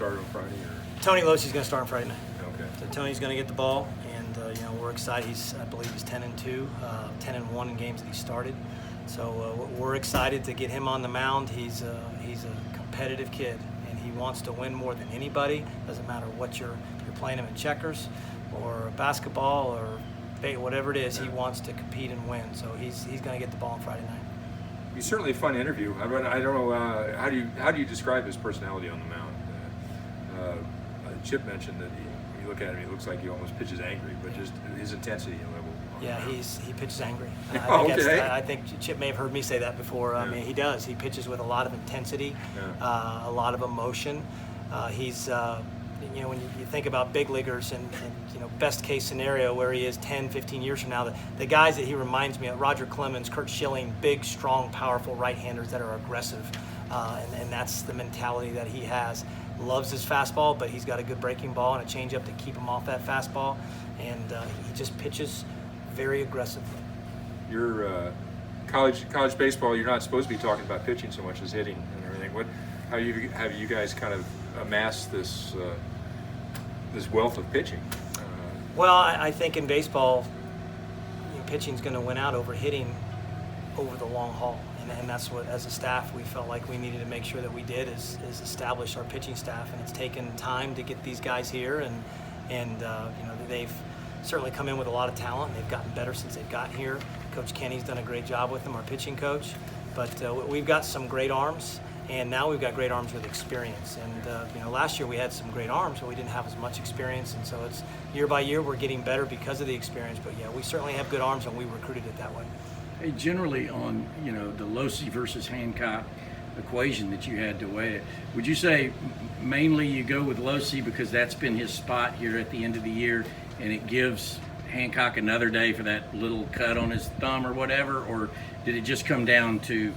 start on Friday? Or? Tony Losey's going to start on Friday night. Okay. So Tony's going to get the ball, and we're excited. I believe he's 10-2, 10-1 in games that he started. So we're excited to get him on the mound. He's a competitive kid, and he wants to win more than anybody. Doesn't matter what you're playing him in checkers or basketball or whatever it is. He wants to compete and win. So he's going to get the ball on Friday night. He's certainly a fun interview. I don't know how do you describe his personality on the mound? Chip mentioned that you look at him, he looks like he almost pitches angry, but just his intensity level. Yeah, he pitches angry. Okay. I think Chip may have heard me say that before. I mean, he does. He pitches with a lot of intensity, a lot of emotion. He's when you think about big leaguers and best case scenario where he is 10, 15 years from now, the guys that he reminds me of, Roger Clemens, Kurt Schilling, big, strong, powerful right-handers that are aggressive, and that's the mentality that he has. Loves his fastball, but he's got a good breaking ball and a changeup to keep him off that fastball, and he just pitches very aggressively. Your college baseball, you're not supposed to be talking about pitching so much as hitting and everything. How have you guys kind of amassed this wealth of pitching? Well, I think in baseball, pitching's going to win out over hitting over the long haul, and that's what, as a staff, we felt like we needed to make sure that we did is establish our pitching staff, and it's taken time to get these guys here, and they've certainly come in with a lot of talent, and they've gotten better since they've gotten here. Coach Kenny's done a great job with them, our pitching coach, but we've got some great arms. And now we've got great arms with experience. And last year we had some great arms, but we didn't have as much experience. And so it's year by year we're getting better because of the experience. But yeah, we certainly have good arms, and we recruited it that way. Hey, generally on the Losey versus Hancock equation that you had to weigh it, would you say mainly you go with Losey because that's been his spot here at the end of the year, and it gives Hancock another day for that little cut on his thumb or whatever, or did it just come down to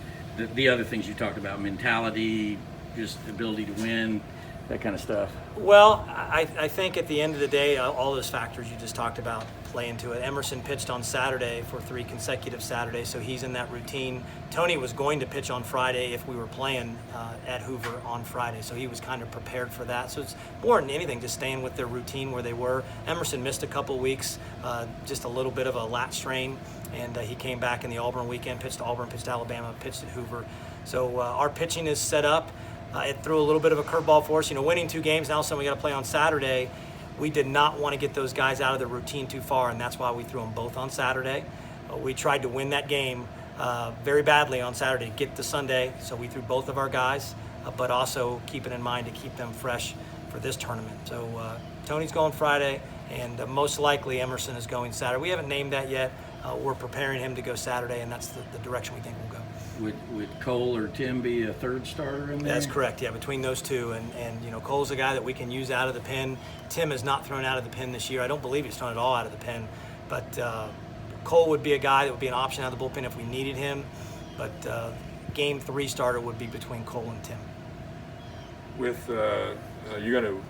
the other things you talked about, mentality, just ability to win, that kind of stuff? Well, I think at the end of the day, all those factors you just talked about play into it. Emerson pitched on Saturday for 3 consecutive Saturdays, so he's in that routine. Tony was going to pitch on Friday if we were playing at Hoover on Friday, so he was kind of prepared for that. So it's more than anything just staying with their routine where they were. Emerson missed a couple weeks, just a little bit of a lat strain, and he came back in the Auburn weekend, pitched to Auburn, pitched to Alabama, pitched at Hoover. So our pitching is set up. It threw a little bit of a curveball for us. Winning 2 games, now so we got to play on Saturday. We did not want to get those guys out of the routine too far, and that's why we threw them both on Saturday. We tried to win that game very badly on Saturday, get to Sunday, so we threw both of our guys, but also keeping in mind to keep them fresh for this tournament. So Tony's going Friday, and most likely Emerson is going Saturday. We haven't named that yet. We're preparing him to go Saturday, and that's the direction we think we'll go. Would Cole or Tim be a third starter in there? That's correct, yeah, between those two. And Cole's a guy that we can use out of the pen. Tim has not thrown out of the pen this year. I don't believe he's thrown it all out of the pen. But Cole would be a guy that would be an option out of the bullpen if we needed him. But game 3 starter would be between Cole and Tim. With you're going to